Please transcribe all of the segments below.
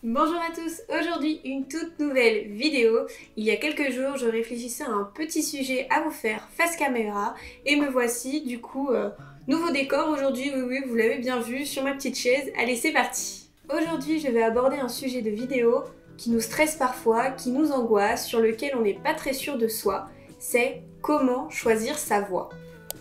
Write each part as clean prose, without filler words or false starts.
Bonjour à tous, aujourd'hui une toute nouvelle vidéo. Il y a quelques jours je réfléchissais à un petit sujet à vous faire face caméra et me voici du coup nouveau décor aujourd'hui, oui vous l'avez bien vu sur ma petite chaise. Allez c'est parti. Aujourd'hui je vais aborder un sujet de vidéo qui nous stresse parfois, qui nous angoisse, sur lequel on n'est pas très sûr de soi, c'est comment choisir sa voie.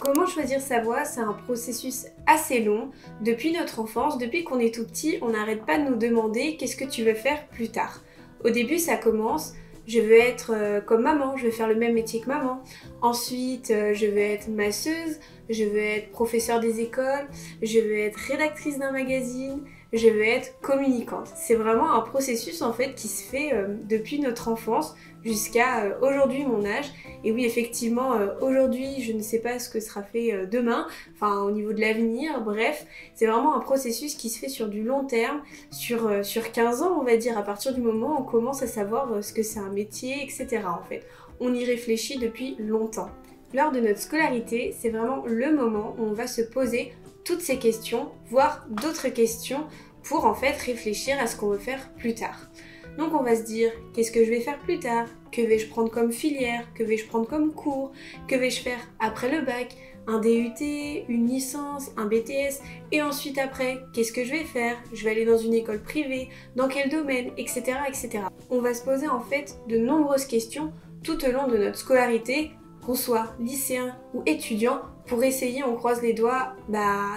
Comment choisir sa voie, c'est un processus assez long. Depuis notre enfance, depuis qu'on est tout petit, on n'arrête pas de nous demander qu'est-ce que tu veux faire plus tard. Au début, ça commence, je veux être comme maman, je veux faire le même métier que maman. Ensuite, je veux être masseuse, je veux être professeure des écoles, je veux être rédactrice d'un magazine, je veux être communicante. C'est vraiment un processus en fait qui se fait depuis notre enfance jusqu'à aujourd'hui mon âge. Et oui effectivement aujourd'hui je ne sais pas ce que sera fait demain, enfin au niveau de l'avenir, bref, c'est vraiment un processus qui se fait sur du long terme, sur 15 ans on va dire, à partir du moment où on commence à savoir ce que c'est un métier, etc. en fait. On y réfléchit depuis longtemps. Lors de notre scolarité, c'est vraiment le moment où on va se poser toutes ces questions, voire d'autres questions, pour en fait réfléchir à ce qu'on veut faire plus tard. Donc on va se dire, qu'est-ce que je vais faire plus tard? Que vais-je prendre comme filière? Que vais-je prendre comme cours? Que vais-je faire après le bac? Un DUT, une licence, un BTS, et ensuite après, qu'est-ce que je vais faire? Je vais aller dans une école privée, dans quel domaine, etc., etc. On va se poser en fait de nombreuses questions tout au long de notre scolarité, qu'on soit lycéen ou étudiant, pour essayer, on croise les doigts,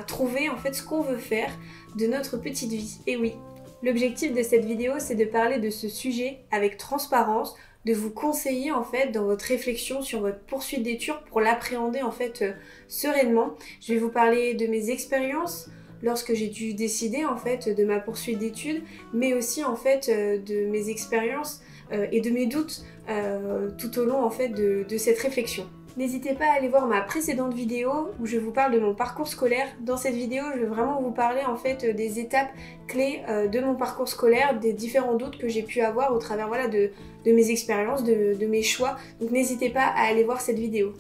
trouver en fait ce qu'on veut faire de notre petite vie. Et oui, l'objectif de cette vidéo, c'est de parler de ce sujet avec transparence, de vous conseiller en fait dans votre réflexion sur votre poursuite d'études pour l'appréhender en fait sereinement. Je vais vous parler de mes expériences lorsque j'ai dû décider en fait de ma poursuite d'études, mais aussi en fait de mes expériences et de mes doutes tout au long en fait de cette réflexion. N'hésitez pas à aller voir ma précédente vidéo où je vous parle de mon parcours scolaire. Dans cette vidéo, je vais vraiment vous parler en fait des étapes clés de mon parcours scolaire, des différents doutes que j'ai pu avoir au travers voilà, de mes expériences, de mes choix. Donc n'hésitez pas à aller voir cette vidéo.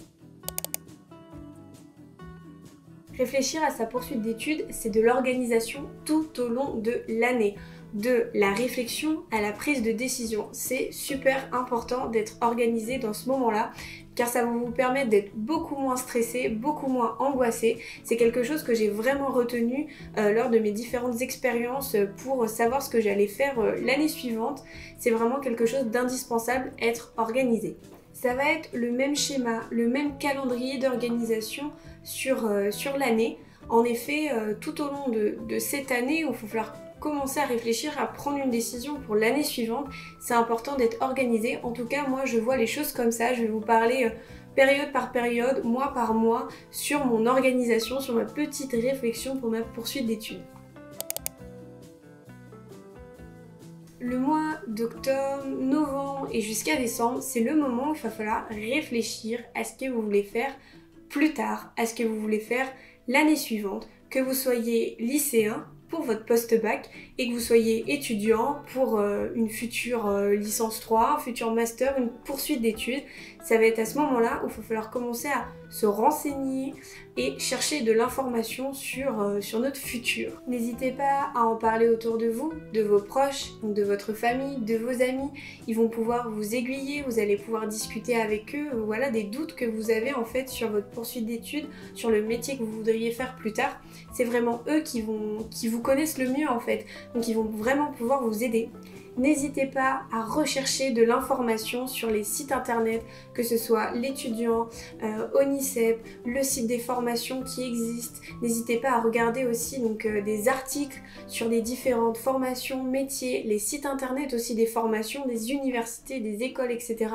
Réfléchir à sa poursuite d'études, c'est de l'organisation tout au long de l'année. De la réflexion à la prise de décision. C'est super important d'être organisé dans ce moment-là, car ça va vous permettre d'être beaucoup moins stressé, beaucoup moins angoissé. C'est quelque chose que j'ai vraiment retenu lors de mes différentes expériences pour savoir ce que j'allais faire l'année suivante. C'est vraiment quelque chose d'indispensable, être organisé. Ça va être le même schéma, le même calendrier d'organisation sur l'année. En effet, tout au long de cette année, où il faut falloir commencer à réfléchir à prendre une décision pour l'année suivante, c'est important d'être organisé. En tout cas, moi je vois les choses comme ça. Je vais vous parler période par période, mois par mois, sur mon organisation, sur ma petite réflexion pour ma poursuite d'études. Le mois d'octobre, novembre et jusqu'à décembre, c'est le moment où il va falloir réfléchir à ce que vous voulez faire plus tard, à ce que vous voulez faire l'année suivante, que vous soyez lycéen pour votre post-bac et que vous soyez étudiant pour une future licence 3, un futur master, une poursuite d'études. Ça va être à ce moment-là où il va falloir commencer à se renseigner et chercher de l'information sur notre futur. N'hésitez pas à en parler autour de vous, de vos proches, de votre famille, de vos amis. Ils vont pouvoir vous aiguiller, vous allez pouvoir discuter avec eux, voilà, des doutes que vous avez en fait sur votre poursuite d'études, sur le métier que vous voudriez faire plus tard. C'est vraiment eux qui vous connaissent le mieux en fait, donc ils vont vraiment pouvoir vous aider. N'hésitez pas à rechercher de l'information sur les sites internet, que ce soit l'étudiant, ONICEP, le site des formations qui existent. N'hésitez pas à regarder aussi donc, des articles sur les différentes formations, métiers, les sites internet aussi des formations, des universités, des écoles, etc.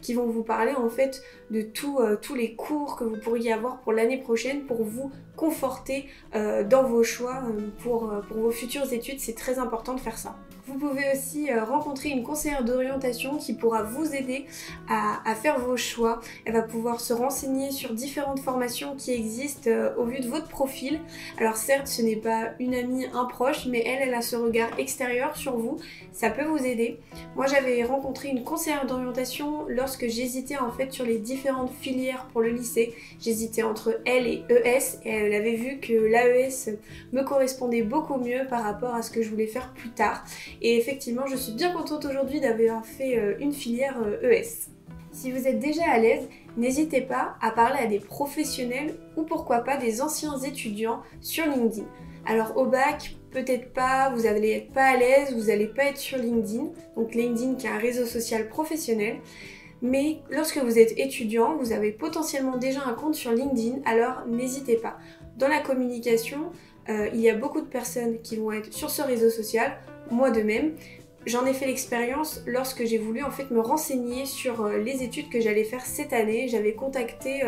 qui vont vous parler en fait de tous les cours que vous pourriez avoir pour l'année prochaine pour vous conforter dans vos choix pour vos futures études. C'est très important de faire ça. Vous pouvez aussi rencontrer une conseillère d'orientation qui pourra vous aider à faire vos choix. Elle va pouvoir se renseigner sur différentes formations qui existent au vu de votre profil. Alors certes, ce n'est pas une amie, un proche, mais elle a ce regard extérieur sur vous. Ça peut vous aider. Moi, j'avais rencontré une conseillère d'orientation lorsque j'hésitais en fait sur les différentes filières pour le lycée. J'hésitais entre L et ES et elle avait vu que l'AES me correspondait beaucoup mieux par rapport à ce que je voulais faire plus tard. et effectivement je suis bien contente aujourd'hui d'avoir fait une filière ES. Si vous êtes déjà à l'aise, n'hésitez pas à parler à des professionnels ou pourquoi pas des anciens étudiants sur LinkedIn. Alors au bac, peut-être pas, vous n'allez être pas à l'aise, vous n'allez pas être sur LinkedIn, donc LinkedIn qui est un réseau social professionnel. Mais lorsque vous êtes étudiant, vous avez potentiellement déjà un compte sur LinkedIn, alors n'hésitez pas. Dans la communication, il y a beaucoup de personnes qui vont être sur ce réseau social, moi de même. J'en ai fait l'expérience lorsque j'ai voulu en fait me renseigner sur les études que j'allais faire cette année. J'avais contacté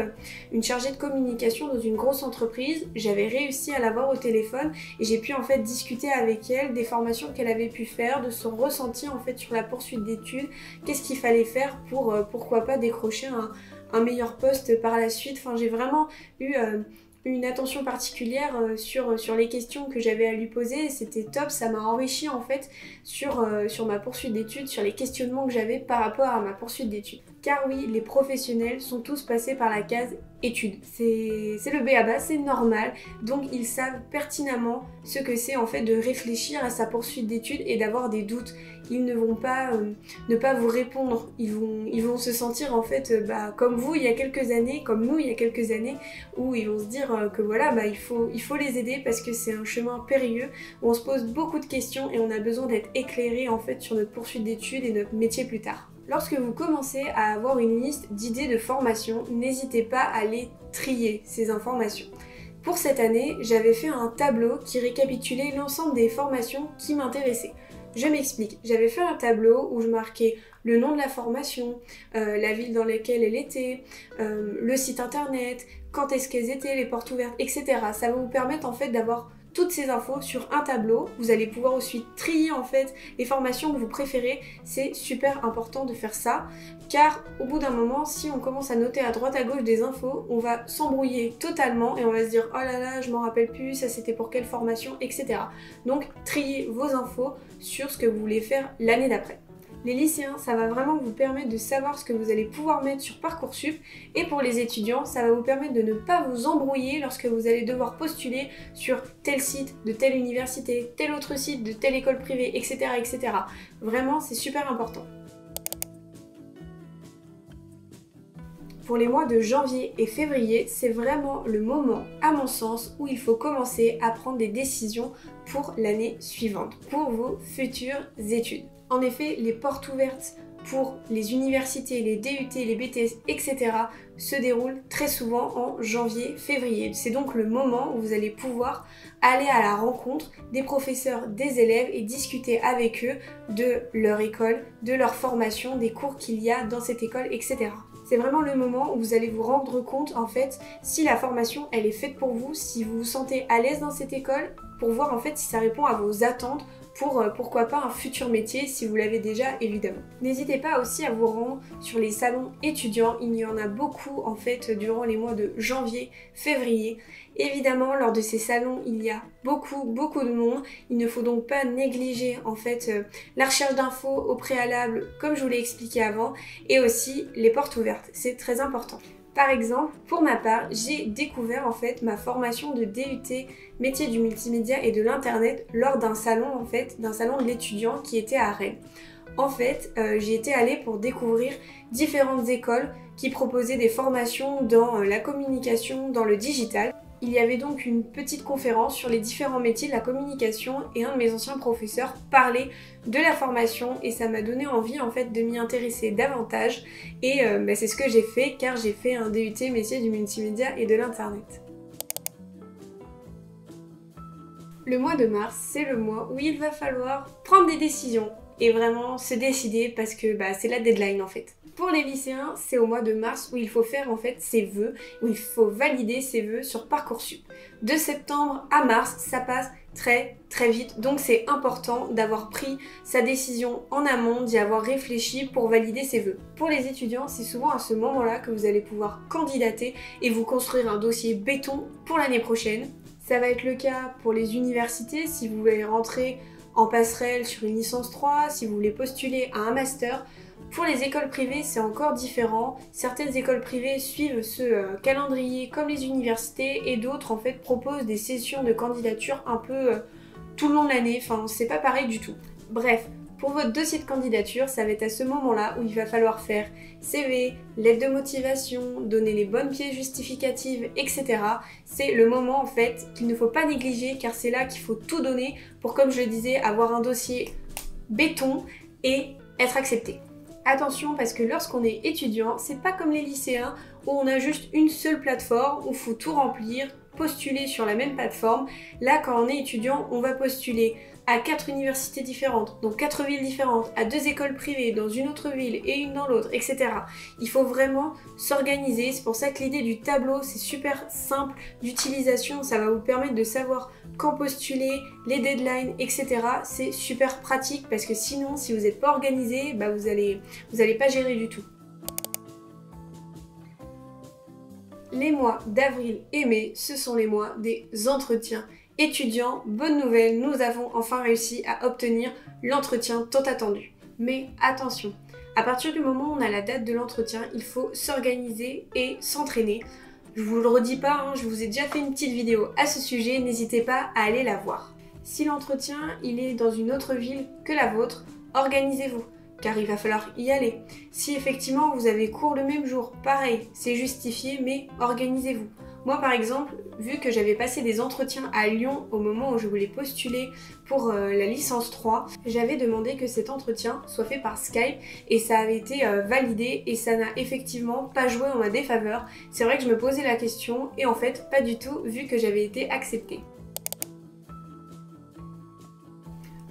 une chargée de communication dans une grosse entreprise, j'avais réussi à l'avoir au téléphone et j'ai pu en fait discuter avec elle des formations qu'elle avait pu faire, de son ressenti en fait sur la poursuite d'études, qu'est-ce qu'il fallait faire pour pourquoi pas décrocher un meilleur poste par la suite. Enfin, j'ai vraiment eu une attention particulière sur les questions que j'avais à lui poser. C'était top, ça m'a enrichi en fait sur ma poursuite d'études, sur les questionnements que j'avais par rapport à ma poursuite d'études. Car oui, les professionnels sont tous passés par la case études. C'est le b.a-ba, c'est normal. Donc ils savent pertinemment ce que c'est en fait de réfléchir à sa poursuite d'études et d'avoir des doutes. Ils ne vont pas ne pas vous répondre. Ils vont se sentir en fait comme vous il y a quelques années, comme nous il y a quelques années, où ils vont se dire que voilà, il faut les aider parce que c'est un chemin périlleux où on se pose beaucoup de questions et on a besoin d'être éclairé en fait sur notre poursuite d'études et notre métier plus tard. Lorsque vous commencez à avoir une liste d'idées de formation, n'hésitez pas à les trier, ces informations. Pour cette année, j'avais fait un tableau qui récapitulait l'ensemble des formations qui m'intéressaient. Je m'explique, j'avais fait un tableau où je marquais le nom de la formation, la ville dans laquelle elle était, le site internet, quand est-ce qu'elles étaient, les portes ouvertes, etc. Ça va vous permettre en fait d'avoir toutes ces infos sur un tableau. Vous allez pouvoir ensuite trier en fait les formations que vous préférez. C'est super important de faire ça car au bout d'un moment, si on commence à noter à droite à gauche des infos, on va s'embrouiller totalement et on va se dire oh là là, je m'en rappelle plus, ça c'était pour quelle formation, etc. Donc triez vos infos sur ce que vous voulez faire l'année d'après. Les lycéens, ça va vraiment vous permettre de savoir ce que vous allez pouvoir mettre sur Parcoursup, et pour les étudiants, ça va vous permettre de ne pas vous embrouiller lorsque vous allez devoir postuler sur tel site de telle université, tel autre site de telle école privée, etc. etc. Vraiment, c'est super important. Pour les mois de janvier et février, c'est vraiment le moment, à mon sens, où il faut commencer à prendre des décisions pour l'année suivante, pour vos futures études. En effet, les portes ouvertes pour les universités, les DUT, les BTS, etc. se déroulent très souvent en janvier-février. C'est donc le moment où vous allez pouvoir aller à la rencontre des professeurs, des élèves et discuter avec eux de leur école, de leur formation, des cours qu'il y a dans cette école, etc. C'est vraiment le moment où vous allez vous rendre compte en fait si la formation elle est faite pour vous, si vous vous sentez à l'aise dans cette école, pour voir en fait si ça répond à vos attentes pour pourquoi pas un futur métier si vous l'avez déjà évidemment. N'hésitez pas aussi à vous rendre sur les salons étudiants, il y en a beaucoup en fait durant les mois de janvier, février. Évidemment lors de ces salons il y a beaucoup de monde, il ne faut donc pas négliger en fait la recherche d'infos au préalable comme je vous l'ai expliqué avant et aussi les portes ouvertes, c'est très important. Par exemple, pour ma part, j'ai découvert en fait ma formation de DUT métier du multimédia et de l'internet lors d'un salon en fait, d'un salon de l'étudiant qui était à Rennes. En fait, j'y étais allée pour découvrir différentes écoles qui proposaient des formations dans la communication, dans le digital. Il y avait donc une petite conférence sur les différents métiers de la communication et un de mes anciens professeurs parlait de la formation et ça m'a donné envie en fait de m'y intéresser davantage et c'est ce que j'ai fait car j'ai fait un DUT métier du multimédia et de l'internet. Le mois de mars, c'est le mois où il va falloir prendre des décisions et vraiment se décider parce que c'est la deadline en fait. Pour les lycéens, c'est au mois de mars où il faut faire en fait ses vœux, où il faut valider ses vœux sur Parcoursup. De septembre à mars, ça passe très vite, donc c'est important d'avoir pris sa décision en amont, d'y avoir réfléchi pour valider ses vœux. Pour les étudiants, c'est souvent à ce moment-là que vous allez pouvoir candidater et vous construire un dossier béton pour l'année prochaine. Ça va être le cas pour les universités si vous voulez rentrer en passerelle sur une licence 3, si vous voulez postuler à un master. Pour les écoles privées, c'est encore différent. Certaines écoles privées suivent ce calendrier comme les universités et d'autres en fait proposent des sessions de candidature un peu tout le long de l'année. Enfin, c'est pas pareil du tout. Bref, pour votre dossier de candidature, ça va être à ce moment-là où il va falloir faire CV, lettre de motivation, donner les bonnes pièces justificatives, etc. C'est le moment en fait qu'il ne faut pas négliger car c'est là qu'il faut tout donner pour, comme je le disais, avoir un dossier béton et être accepté. Attention parce que lorsqu'on est étudiant, c'est pas comme les lycéens où on a juste une seule plateforme où il faut tout remplir, postuler sur la même plateforme. Là, quand on est étudiant, on va postuler à 4 universités différentes, donc 4 villes différentes, à 2 écoles privées, dans une autre ville et une dans l'autre, etc. Il faut vraiment s'organiser, c'est pour ça que l'idée du tableau, c'est super simple d'utilisation, ça va vous permettre de savoir quand postuler, les deadlines, etc. C'est super pratique parce que sinon, si vous n'êtes pas organisé, bah vous allez pas gérer du tout. Les mois d'avril et mai, ce sont les mois des entretiens étudiants. Bonne nouvelle, nous avons enfin réussi à obtenir l'entretien tant attendu. Mais attention, à partir du moment où on a la date de l'entretien, il faut s'organiser et s'entraîner. Je vous le redis pas, je vous ai déjà fait une petite vidéo à ce sujet, n'hésitez pas à aller la voir. Si l'entretien il est dans une autre ville que la vôtre, organisez-vous, car il va falloir y aller. Si effectivement vous avez cours le même jour, pareil, c'est justifié, mais organisez-vous. Moi par exemple, vu que j'avais passé des entretiens à Lyon au moment où je voulais postuler pour la licence 3, j'avais demandé que cet entretien soit fait par Skype et ça avait été validé et ça n'a effectivement pas joué en ma défaveur. C'est vrai que je me posais la question et en fait pas du tout vu que j'avais été acceptée.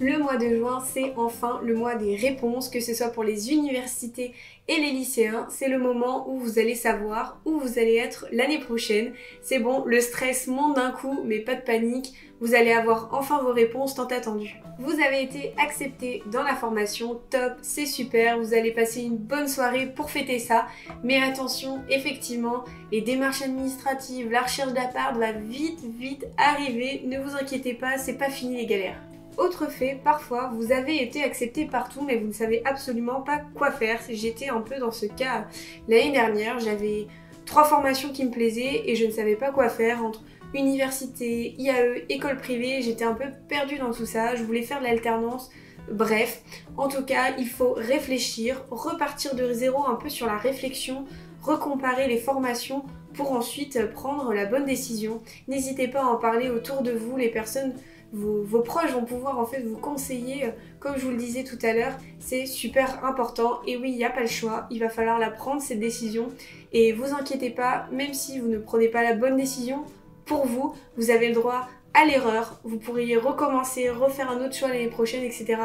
Le mois de juin, c'est enfin le mois des réponses, que ce soit pour les universités et les lycéens. C'est le moment où vous allez savoir où vous allez être l'année prochaine. C'est bon, le stress monte d'un coup, mais pas de panique. Vous allez avoir enfin vos réponses tant attendues. Vous avez été accepté dans la formation, top, c'est super. Vous allez passer une bonne soirée pour fêter ça. Mais attention, effectivement, les démarches administratives, la recherche d'appart va vite arriver. Ne vous inquiétez pas, c'est pas fini les galères. Autre fait, parfois vous avez été accepté partout mais vous ne savez absolument pas quoi faire. J'étais un peu dans ce cas l'année dernière, j'avais 3 formations qui me plaisaient et je ne savais pas quoi faire entre université, IAE, école privée, j'étais un peu perdue dans tout ça, je voulais faire de l'alternance. Bref, en tout cas, il faut réfléchir, repartir de zéro un peu sur la réflexion, recomparer les formations pour ensuite prendre la bonne décision. N'hésitez pas à en parler autour de vous, les personnes, vos proches vont pouvoir en fait vous conseiller, comme je vous le disais tout à l'heure, c'est super important et oui, il n'y a pas le choix, il va falloir la prendre cette décision et vous inquiétez pas, même si vous ne prenez pas la bonne décision, pour vous, vous avez le droit à l'erreur, vous pourriez recommencer, refaire un autre choix l'année prochaine, etc.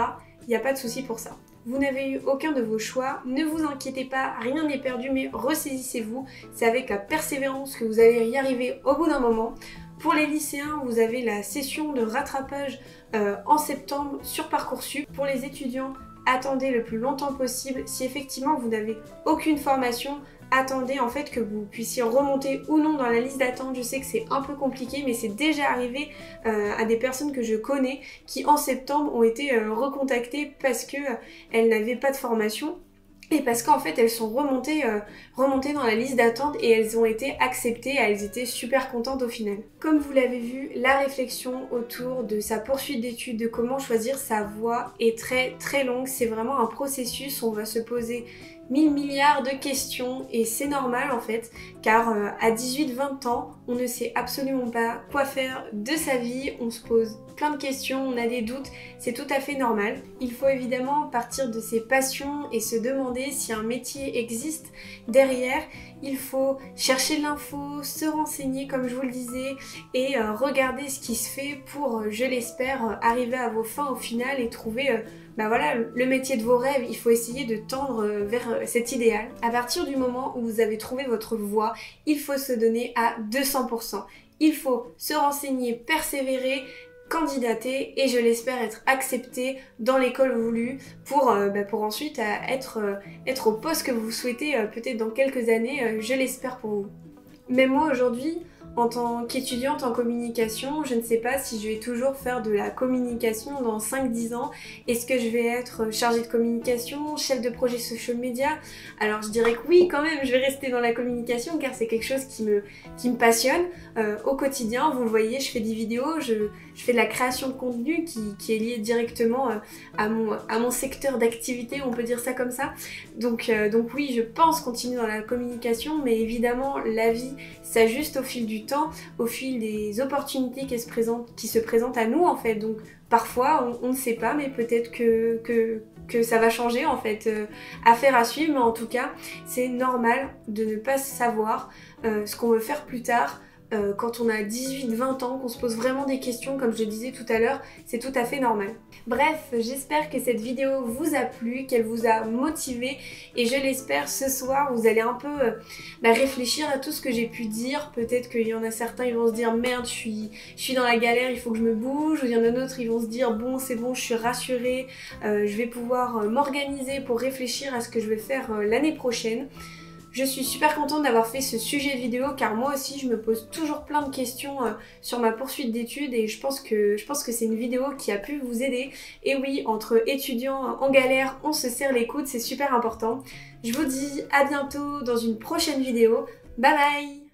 Il n'y a pas de souci pour ça. Vous n'avez eu aucun de vos choix, ne vous inquiétez pas, rien n'est perdu, mais ressaisissez-vous. C'est avec la persévérance que vous allez y arriver au bout d'un moment. Pour les lycéens, vous avez la session de rattrapage en septembre sur Parcoursup. Pour les étudiants, attendez le plus longtemps possible. Si effectivement vous n'avez aucune formation, attendez en fait que vous puissiez remonter ou non dans la liste d'attente. Je sais que c'est un peu compliqué mais c'est déjà arrivé à des personnes que je connais qui en septembre ont été recontactées parce qu'elles n'avaient pas de formation. Et parce qu'en fait elles sont remontées dans la liste d'attente et elles ont été acceptées, elles étaient super contentes au final. Comme vous l'avez vu, la réflexion autour de sa poursuite d'études, de comment choisir sa voie est très longue. C'est vraiment un processus, on va se poser 1000 milliards de questions et c'est normal en fait car à 18-20 ans on ne sait absolument pas quoi faire de sa vie, on se pose plein de questions, on a des doutes, c'est tout à fait normal. Il faut évidemment partir de ses passions et se demander si un métier existe derrière. Il faut chercher de l'info, se renseigner comme je vous le disais et regarder ce qui se fait pour, je l'espère, arriver à vos fins au final et trouver voilà, le métier de vos rêves. Il faut essayer de tendre vers cet idéal. À partir du moment où vous avez trouvé votre voie, il faut se donner à 200%. Il faut se renseigner, persévérer, candidater et je l'espère être accepté dans l'école voulue pour ensuite être au poste que vous souhaitez peut-être dans quelques années, je l'espère pour vous. Mais moi aujourd'hui, En tant qu'étudiante en communication, je ne sais pas si je vais toujours faire de la communication dans 5-10 ans. Est-ce que je vais être chargée de communication, chef de projet social media? Alors je dirais que oui quand même, je vais rester dans la communication car c'est quelque chose qui me passionne au quotidien. Vous le voyez, je fais des vidéos, je fais de la création de contenu qui est liée directement à mon secteur d'activité, on peut dire ça comme ça. Donc oui, je pense continuer dans la communication, mais évidemment la vie s'ajuste au fil du temps, au fil des opportunités qui se présentent à nous en fait. Donc parfois on ne sait pas, mais peut-être que ça va changer en fait. Affaire à suivre, mais en tout cas c'est normal de ne pas savoir ce qu'on veut faire plus tard. Quand on a 18-20 ans, qu'on se pose vraiment des questions, comme je le disais tout à l'heure, c'est tout à fait normal. Bref, j'espère que cette vidéo vous a plu, qu'elle vous a motivé, et je l'espère ce soir, vous allez un peu réfléchir à tout ce que j'ai pu dire. Peut-être qu'il y en a certains, ils vont se dire merde, je suis dans la galère, il faut que je me bouge, ou il y en a d'autres, ils vont se dire bon, c'est bon, je suis rassurée, je vais pouvoir m'organiser pour réfléchir à ce que je vais faire l'année prochaine. Je suis super contente d'avoir fait ce sujet de vidéo car moi aussi je me pose toujours plein de questions sur ma poursuite d'études et je pense que c'est une vidéo qui a pu vous aider. Et oui, entre étudiants en galère, on se serre les coudes, c'est super important. Je vous dis à bientôt dans une prochaine vidéo. Bye bye!